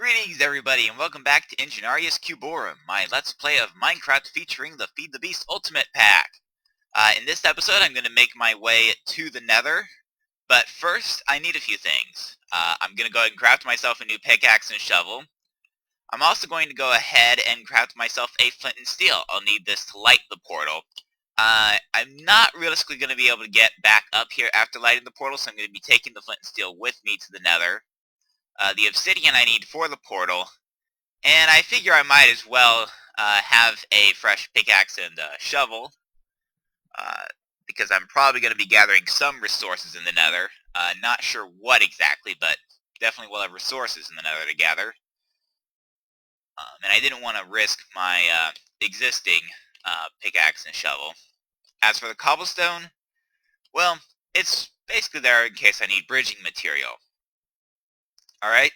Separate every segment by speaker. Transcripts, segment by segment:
Speaker 1: Greetings everybody and welcome back to Ingenarius Cuborum, my Let's Play of Minecraft featuring the Feed the Beast Ultimate Pack. In this episode I'm going to make my way to the Nether, but first I need a few things. I'm going to go ahead and craft myself a new pickaxe and shovel. I'm also going to go ahead and craft myself a flint and steel. I'll need this to light the portal. I'm not realistically going to be able to get back up here after lighting the portal, so I'm going to be taking the flint and steel with me to the Nether. The obsidian I need for the portal, and I figure I might as well have a fresh pickaxe and shovel, because I'm probably going to be gathering some resources in the Nether. Not sure what exactly, but definitely will have resources in the Nether to gather. And I didn't want to risk my existing pickaxe and shovel. As for the cobblestone, well, it's basically there in case I need bridging material. Alright?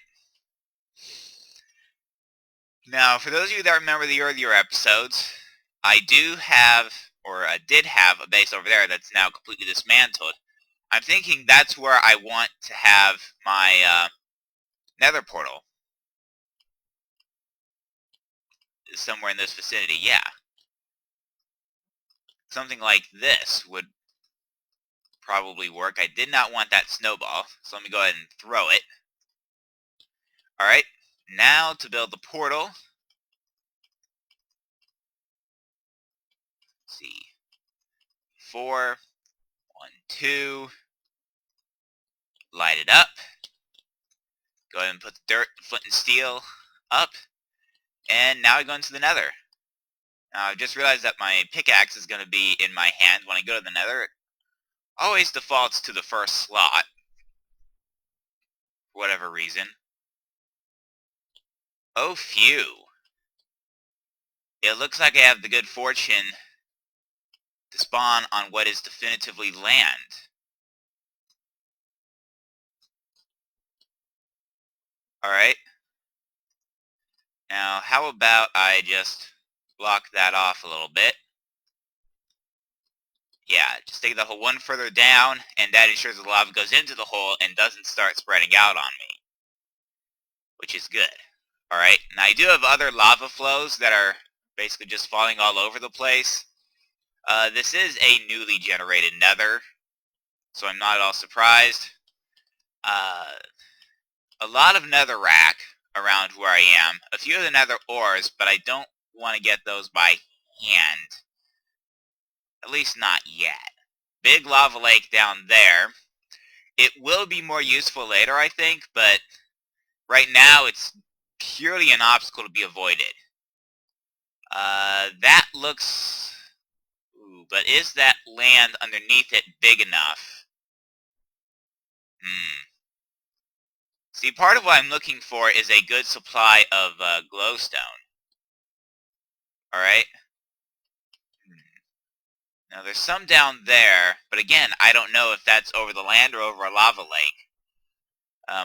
Speaker 1: Now, for those of you that remember the earlier episodes, I do have, or did have, a base over there that's now completely dismantled. I'm thinking that's where I want to have my nether portal. Somewhere in this vicinity, yeah. Something like this would probably work. I did not want that snowball, so let me go ahead and throw it. Alright, now to build the portal. Let's see. 4, 1, 2. Light it up. Go ahead and put the dirt, flint, and steel up. And now I go into the Nether. Now I've just realized that my pickaxe is going to be in my hand when I go to the Nether. It always defaults to the first slot, for whatever reason. Oh phew. It looks like I have the good fortune to spawn on what is definitively land. Alright. Now how about I just block that off a little bit. Yeah, just take the hole one further down, and that ensures the lava goes into the hole and doesn't start spreading out on me. Which is good. Alright, now I do have other lava flows that are basically just falling all over the place. This is a newly generated nether, so I'm not at all surprised. A lot of netherrack around where I am. A few of the nether ores, but I don't want to get those by hand. At least not yet. Big lava lake down there. It will be more useful later, I think, but right now it's purely an obstacle to be avoided. That looks... Ooh, but is that land underneath it big enough? See, part of what I'm looking for is a good supply of glowstone. Alright? Now, there's some down there, but again, I don't know if that's over the land or over a lava lake.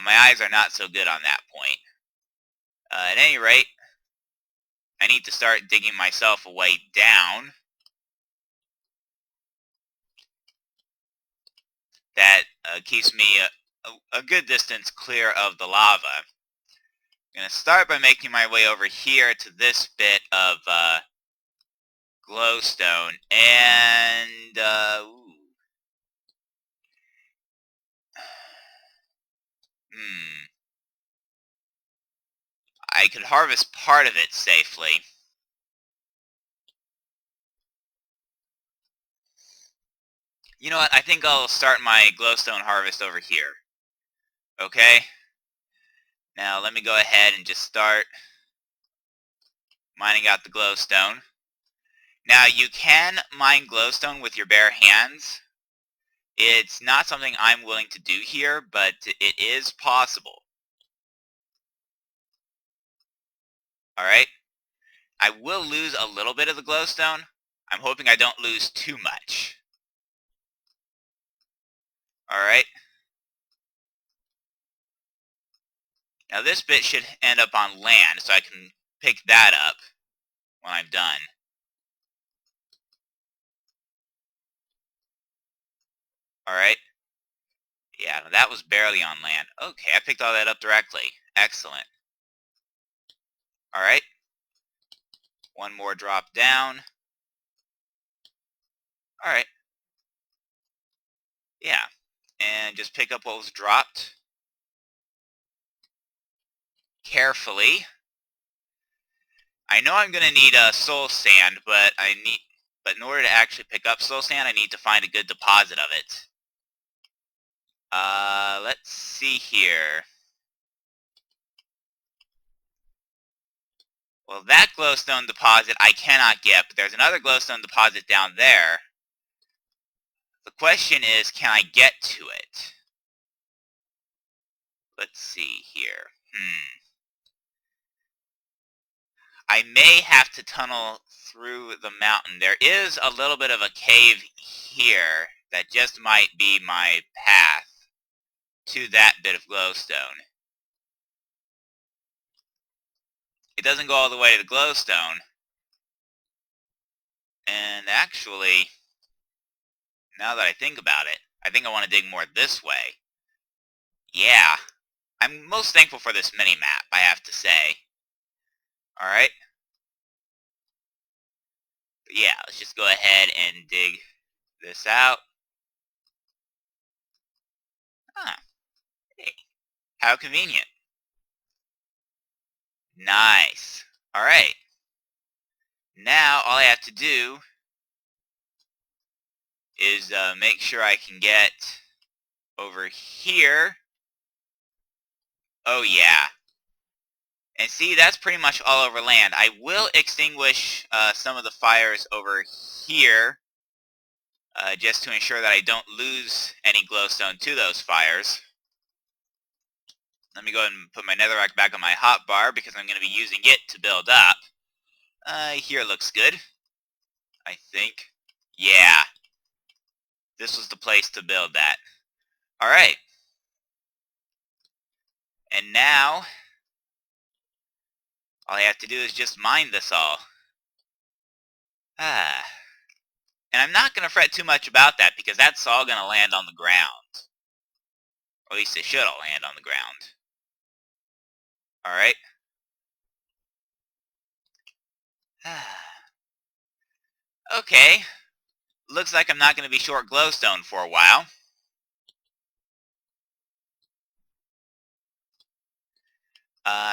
Speaker 1: My eyes are not so good on that point. At any rate, I need to start digging myself a way down. That keeps me a good distance clear of the lava. I'm going to start by making my way over here to this bit of glowstone, and I could harvest part of it safely. You know what, I think I'll start my glowstone harvest over here. Okay? Now let me go ahead and just start mining out the glowstone. Now you can mine glowstone with your bare hands. It's not something I'm willing to do here, but it is possible. Alright? I will lose a little bit of the glowstone. I'm hoping I don't lose too much. Alright? Now this bit should end up on land, so I can pick that up when I'm done. Alright? Yeah, that was barely on land. Okay, I picked all that up directly. Excellent. Alright. One more drop down. Alright. Yeah. And just pick up what was dropped. Carefully. I know I'm gonna need soul sand, but in order to actually pick up soul sand, I need to find a good deposit of it. Let's see here. Well, that glowstone deposit I cannot get, but there's another glowstone deposit down there. The question is, can I get to it? Let's see here. I may have to tunnel through the mountain. There is a little bit of a cave here that just might be my path to that bit of glowstone. It doesn't go all the way to the glowstone. And actually, now that I think about it, I think I want to dig more this way. Yeah. I'm most thankful for this mini-map, I have to say. Alright. Yeah, let's just go ahead and dig this out. Ah, hey. How convenient. Nice. Alright. Now, all I have to do is make sure I can get over here. Oh, yeah. And see, that's pretty much all over land. I will extinguish some of the fires over here, just to ensure that I don't lose any glowstone to those fires. Let me go ahead and put my netherrack back on my hotbar, because I'm going to be using it to build up. Here looks good, I think. Yeah. This was the place to build that. Alright. And now, all I have to do is just mine this all. And I'm not going to fret too much about that, because that's all going to land on the ground. Or at least it should all land on the ground. Alright. Okay. Looks like I'm not going to be short glowstone for a while.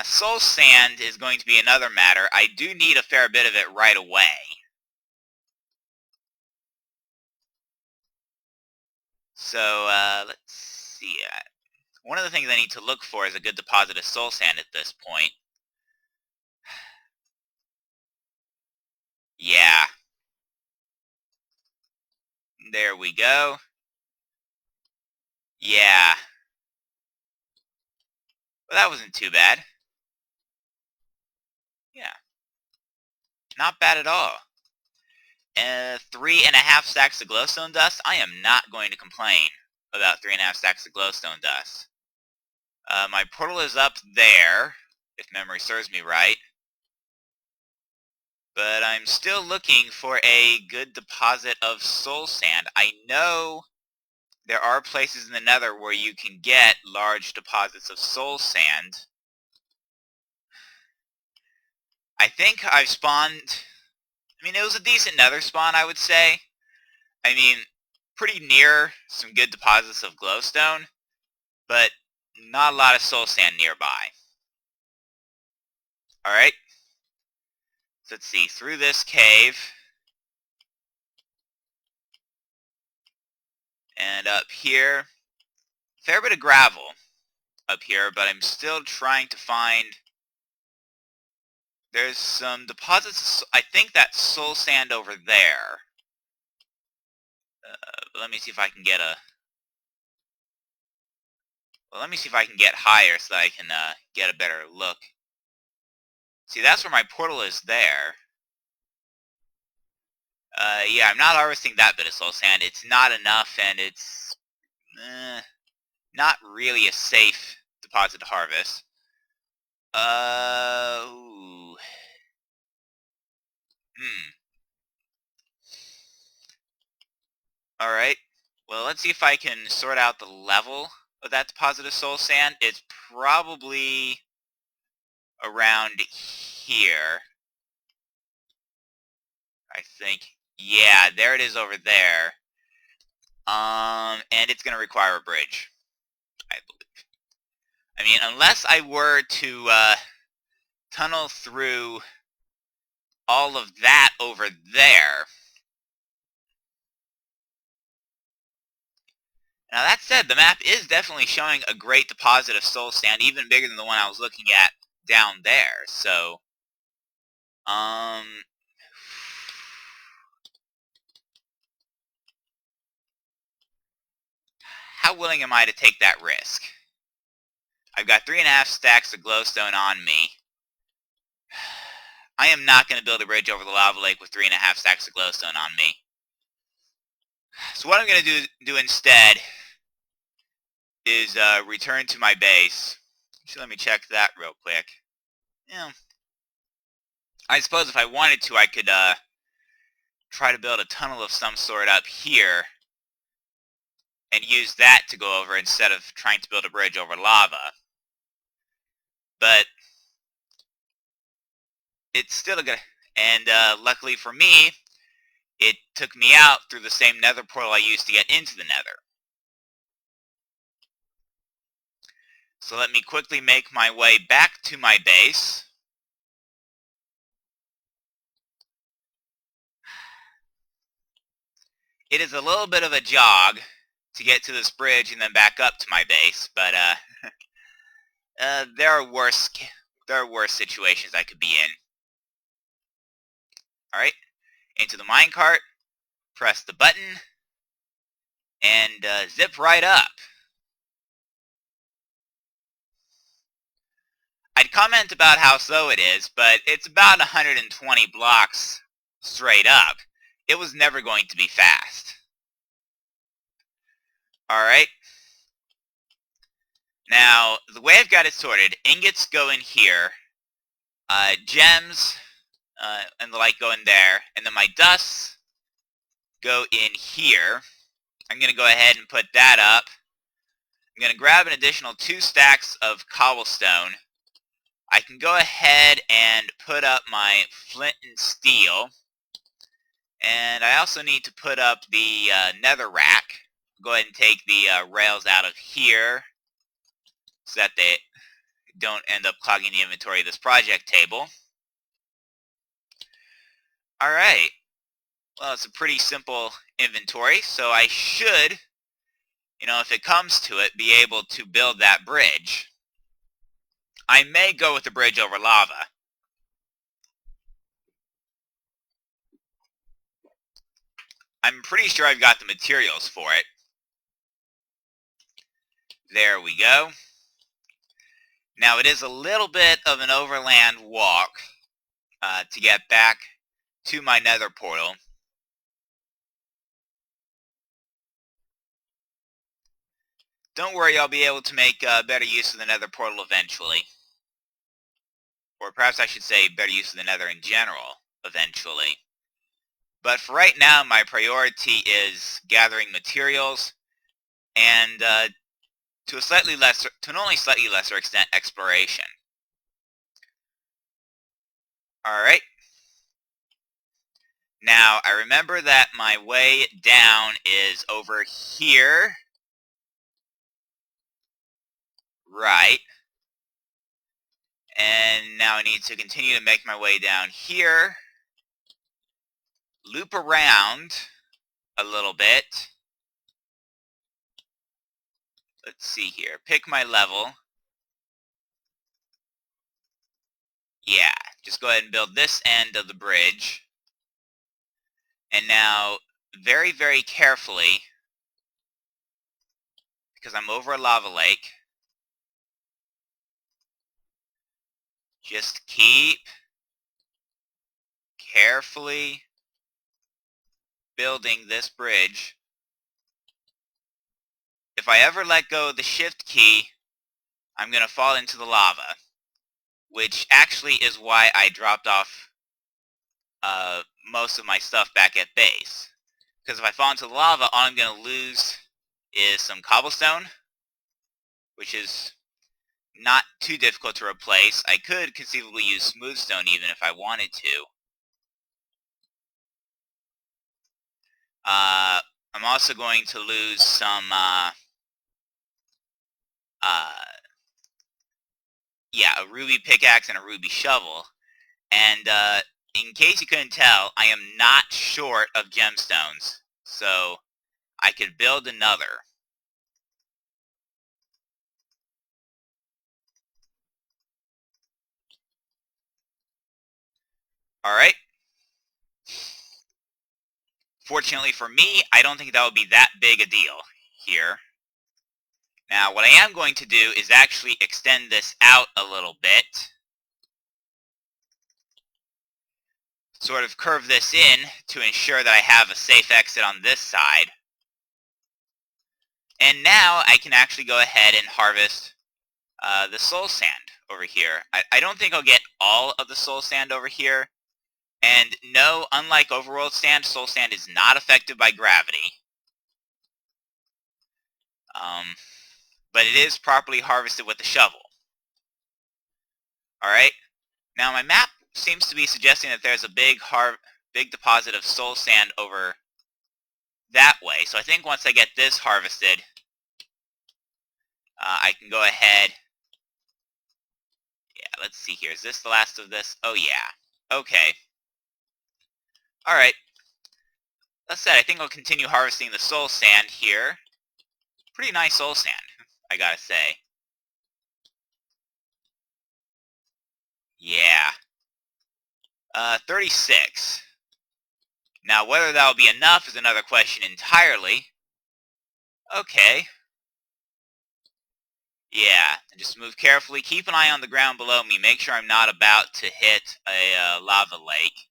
Speaker 1: Soul sand is going to be another matter. I do need a fair bit of it right away. So, let's see. One of the things I need to look for is a good deposit of soul sand at this point. Yeah. There we go. Yeah. Well, that wasn't too bad. Yeah. Not bad at all. 3.5 stacks of glowstone dust? I am not going to complain about 3.5 stacks of glowstone dust. My portal is up there, if memory serves me right. But I'm still looking for a good deposit of soul sand. I know there are places in the Nether where you can get large deposits of soul sand. I think I've spawned... I mean, it was a decent Nether spawn, I would say. I mean, pretty near some good deposits of glowstone, but not a lot of soul sand nearby. Alright. So let's see, through this cave, and up here, fair bit of gravel up here, but I'm still trying to find... There's some deposits, I think that's soul sand over there. Let me see if I can get a... Well, let me see if I can get higher so that I can get a better look. See, that's where my portal is there. Yeah, I'm not harvesting that bit of soul sand. It's not enough, and it's not really a safe deposit to harvest. Ooh. Alright. Well, let's see if I can sort out the level of that deposit of soul sand. It's probably around here. I think. Yeah, there it is over there. And it's going to require a bridge, I believe. I mean, unless I were to tunnel through all of that over there. Now that said, the map is definitely showing a great deposit of soul sand, even bigger than the one I was looking at down there. So, how willing am I to take that risk? I've got 3.5 stacks of glowstone on me. I am not going to build a bridge over the lava lake with 3.5 stacks of glowstone on me. So what I'm going to do instead is return to my base. So let me check that real quick. Yeah. I suppose if I wanted to, I could try to build a tunnel of some sort up here and use that to go over instead of trying to build a bridge over lava. But it's still a good... And luckily for me, it took me out through the same nether portal I used to get into the nether. So let me quickly make my way back to my base. It is a little bit of a jog to get to this bridge and then back up to my base, but there are worse situations I could be in. Alright, into the minecart, press the button, and zip right up. I'd comment about how slow it is, but it's about 120 blocks straight up. It was never going to be fast. Alright. Now, the way I've got it sorted, ingots go in here, gems and the like go in there, and then my dusts go in here. I'm going to go ahead and put that up. I'm going to grab an additional 2 stacks of cobblestone. I can go ahead and put up my flint and steel. And I also need to put up the nether rack. Go ahead and take the rails out of here so that they don't end up clogging the inventory of this project table. Alright. Well, it's a pretty simple inventory, so I should, if it comes to it, be able to build that bridge. I may go with the bridge over lava. I'm pretty sure I've got the materials for it. There we go. Now, it is a little bit of an overland walk to get back to my nether portal. Don't worry, I'll be able to make better use of the nether portal eventually. Or perhaps I should say better use of the nether in general eventually. But for right now, my priority is gathering materials and to an only slightly lesser extent, exploration. Alright. Now, I remember that my way down is over here. Right. And now I need to continue to make my way down here. Loop around a little bit. Let's see here. Pick my level. Yeah, just go ahead and build this end of the bridge. And now, very, very carefully, because I'm over a lava lake, just keep carefully building this bridge. If I ever let go of the shift key, I'm going to fall into the lava, which actually is why I dropped off most of my stuff back at base. Because if I fall into the lava, all I'm going to lose is some cobblestone, which is not too difficult to replace. I could conceivably use smooth stone even if I wanted to. I'm also going to lose some, yeah, a ruby pickaxe and a ruby shovel. And in case you couldn't tell, I am not short of gemstones, so I could build another. Alright. Fortunately for me, I don't think that would be that big a deal here. Now, what I am going to do is actually extend this out a little bit. Sort of curve this in to ensure that I have a safe exit on this side. And now I can actually go ahead and harvest the soul sand over here. I don't think I'll get all of the soul sand over here. And no, unlike overworld sand, soul sand is not affected by gravity. But it is properly harvested with the shovel. Alright, now my map seems to be suggesting that there's a big deposit of soul sand over that way. So I think once I get this harvested, I can go ahead. Yeah, let's see here. Is this the last of this? Oh, yeah. Okay. Alright. That said, I think I'll continue harvesting the soul sand here. Pretty nice soul sand, I gotta say. Yeah. 36. Now, whether that'll be enough is another question entirely. Okay. Yeah, and just move carefully. Keep an eye on the ground below me. Make sure I'm not about to hit a lava lake.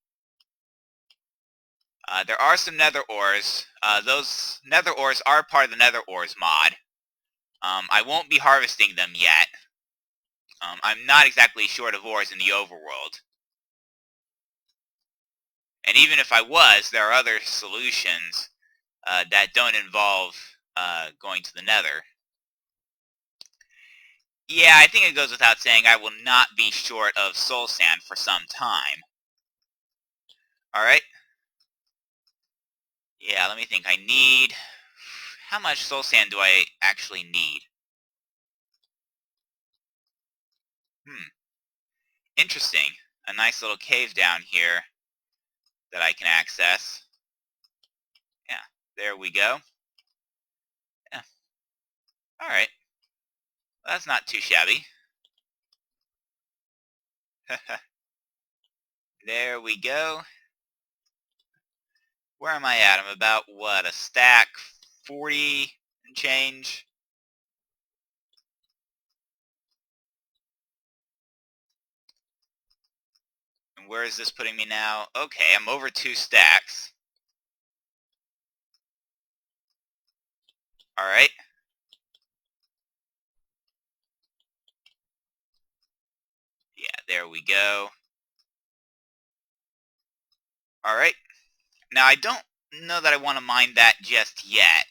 Speaker 1: There are some nether ores. Those nether ores are part of the nether ores mod. I won't be harvesting them yet. I'm not exactly short of ores in the overworld. And even if I was, there are other solutions that don't involve going to the nether. Yeah, I think it goes without saying I will not be short of soul sand for some time. Alright. Yeah, let me think. I need... How much soul sand do I actually need? Interesting. A nice little cave down here that I can access. Yeah, there we go. Yeah. Alright. Well, that's not too shabby. There we go. Where am I at? I'm about, what, a stack 40 and change? And where is this putting me now? Okay, I'm over 2 stacks. Alright. Yeah, there we go. Alright. Now, I don't know that I want to mine that just yet.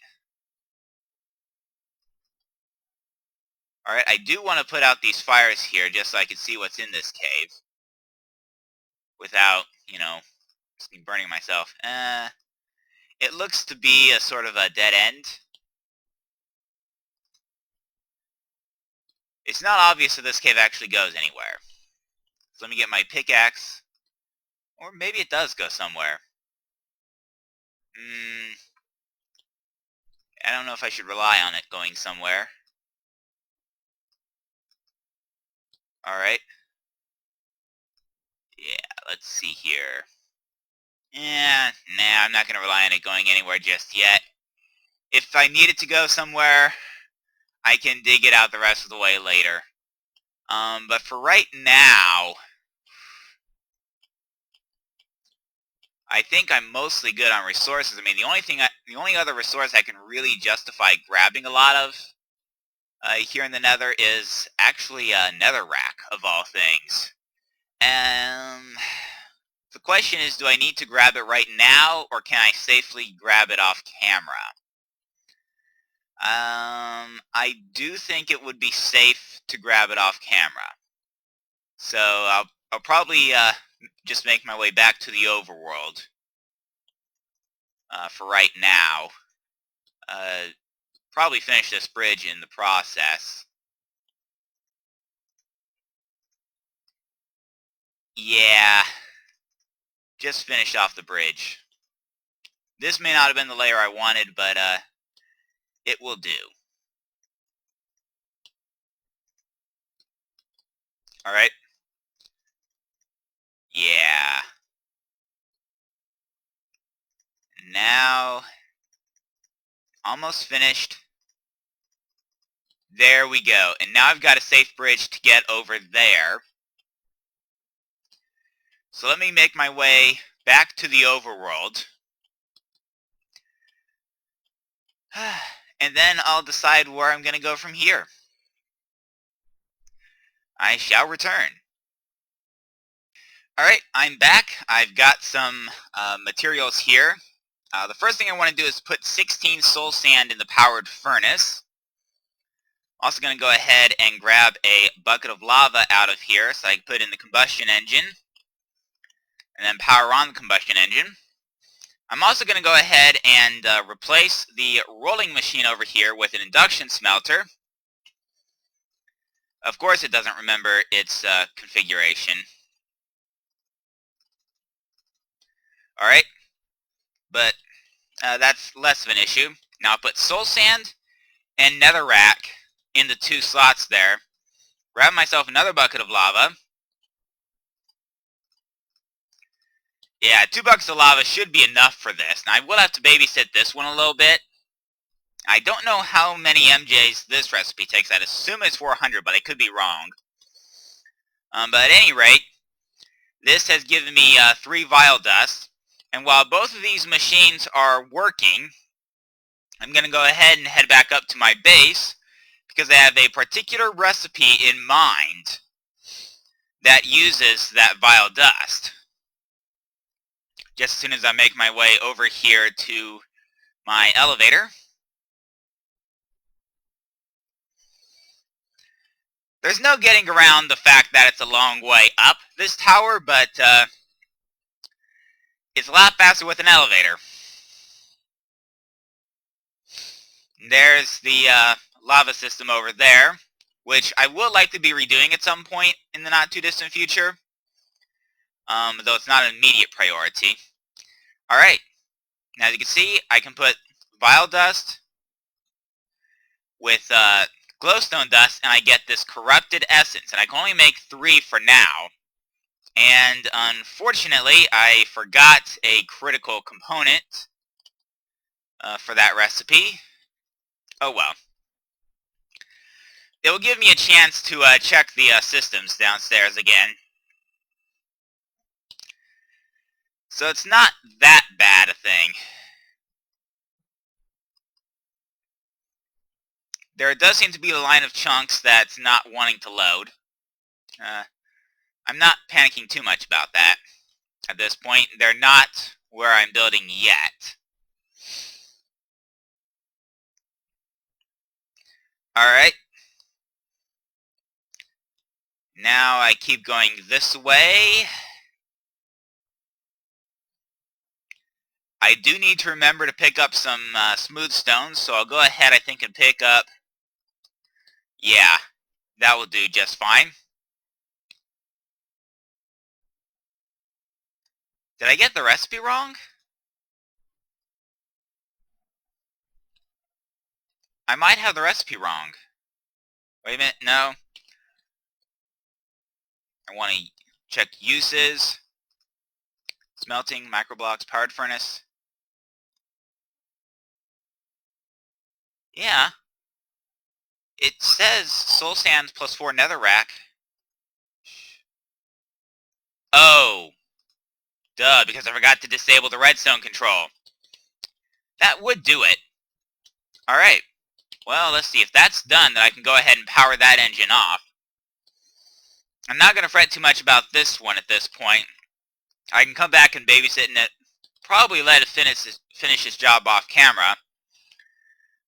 Speaker 1: Alright, I do want to put out these fires here just so I can see what's in this cave. Without, burning myself. It looks to be a sort of a dead end. It's not obvious if this cave actually goes anywhere. So let me get my pickaxe. Or maybe it does go somewhere. I don't know if I should rely on it going somewhere. Alright. Yeah, let's see here. Yeah, nah, I'm not going to rely on it going anywhere just yet. If I need it to go somewhere, I can dig it out the rest of the way later. But for right now, I think I'm mostly good on resources. I mean, the only other resource I can really justify grabbing a lot of here in the Nether is actually a netherrack, of all things. The question is, do I need to grab it right now, or can I safely grab it off camera? I do think it would be safe to grab it off camera. So I'll probably just make my way back to the overworld for right now. Probably finish this bridge in the process. Yeah, just finish off the bridge. This may not have been the layer I wanted, but it will do. Alright. Yeah. Now, almost finished. There we go. And now I've got a safe bridge to get over there. So let me make my way back to the overworld. And then I'll decide where I'm going to go from here. I shall return. Alright, I'm back. I've got some materials here. The first thing I want to do is put 16 soul sand in the powered furnace. Also going to go ahead and grab a bucket of lava out of here so I can put in the combustion engine. And then power on the combustion engine. I'm also going to go ahead and replace the rolling machine over here with an induction smelter. Of course it doesn't remember its configuration. Alright, but that's less of an issue. Now I'll put soul sand and netherrack in the 2 slots there. Grab myself another bucket of lava. Yeah, 2 buckets of lava should be enough for this. Now I will have to babysit this one a little bit. I don't know how many MJs this recipe takes. I'd assume it's 400, but I could be wrong. But at any rate, this has given me 3 vile dust. And while both of these machines are working, I'm going to go ahead and head back up to my base because I have a particular recipe in mind that uses that vile dust. Just as soon as I make my way over here to my elevator. There's no getting around the fact that it's a long way up this tower, but it's a lot faster with an elevator. There's the lava system over there, which I will likely be redoing at some point in the not too distant future, though it's not an immediate priority. Alright, now as you can see, I can put vile dust with glowstone dust, and I get this corrupted essence, and I can only make 3 for now. And unfortunately, I forgot a critical component for that recipe. Oh well. It will give me a chance to check the systems downstairs again. So it's not that bad a thing. There does seem to be a line of chunks that's not wanting to load. I'm not panicking too much about that at this point. They're not where I'm building yet. Alright. Now I keep going this way. I do need to remember to pick up some smooth stones, so I'll go ahead, I think, and pick up... Yeah, that will do just fine. Did I get the recipe wrong? I might have the recipe wrong. Wait a minute, no. I want to check uses. Smelting, microblocks, powered furnace. Yeah. It says soul sand plus 4 netherrack. Oh. Duh, because I forgot to disable the redstone control. That would do it. Alright. Well, let's see. If that's done, then I can go ahead and power that engine off. I'm not going to fret too much about this one at this point. I can come back and babysit it. Probably let it finish its job off camera.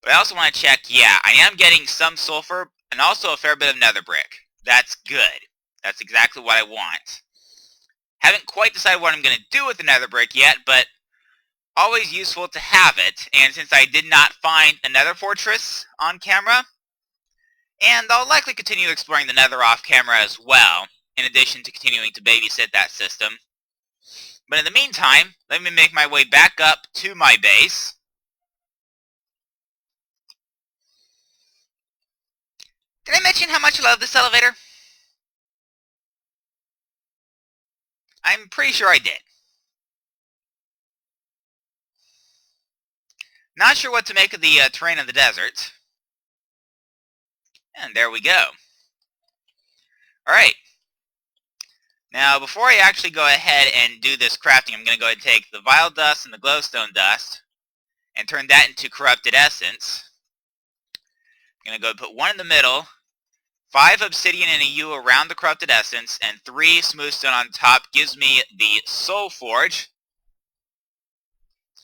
Speaker 1: But I also want to check, yeah, I am getting some sulfur and also a fair bit of nether brick. That's good. That's exactly what I want. Haven't quite decided what I'm going to do with the nether brick yet, but always useful to have it. And since I did not find a nether fortress on camera, and I'll likely continue exploring the nether off camera as well, in addition to continuing to babysit that system. But in the meantime, let me make my way back up to my base. Did I mention how much I love this elevator? I'm pretty sure I did. Not sure what to make of the terrain of the desert. And there we go. Alright. Now, before I actually go ahead and do this crafting, I'm going to go ahead and take the vile dust and the glowstone dust and turn that into corrupted essence. I'm going to go and put one in the middle, 5 obsidian and a U around the corrupted essence, and 3 smooth stone on top gives me the soul forge.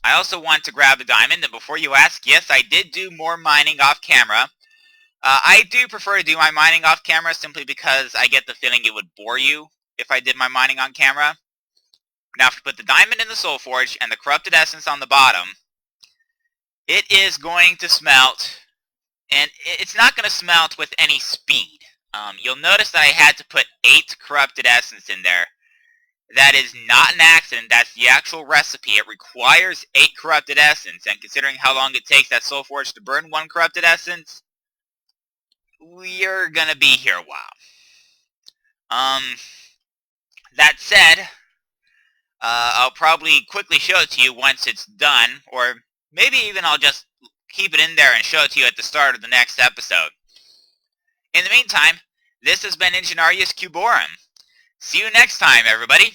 Speaker 1: I also want to grab a diamond, and before you ask, yes, I did do more mining off camera. I do prefer to do my mining off camera simply because I get the feeling it would bore you if I did my mining on camera. Now, if we put the diamond in the soul forge and the corrupted essence on the bottom, it is going to smelt, and it's not going to smelt with any speed. You'll notice that I had to put 8 corrupted essence in there. That is not an accident. That's the actual recipe. It requires 8 corrupted essence, and considering how long it takes that soul forge to burn 1 corrupted essence, we're gonna be here a while. That said, I'll probably quickly show it to you once it's done, or maybe even I'll just keep it in there and show it to you at the start of the next episode. In the meantime, this has been Ingenarius Cuborum. See you next time, everybody!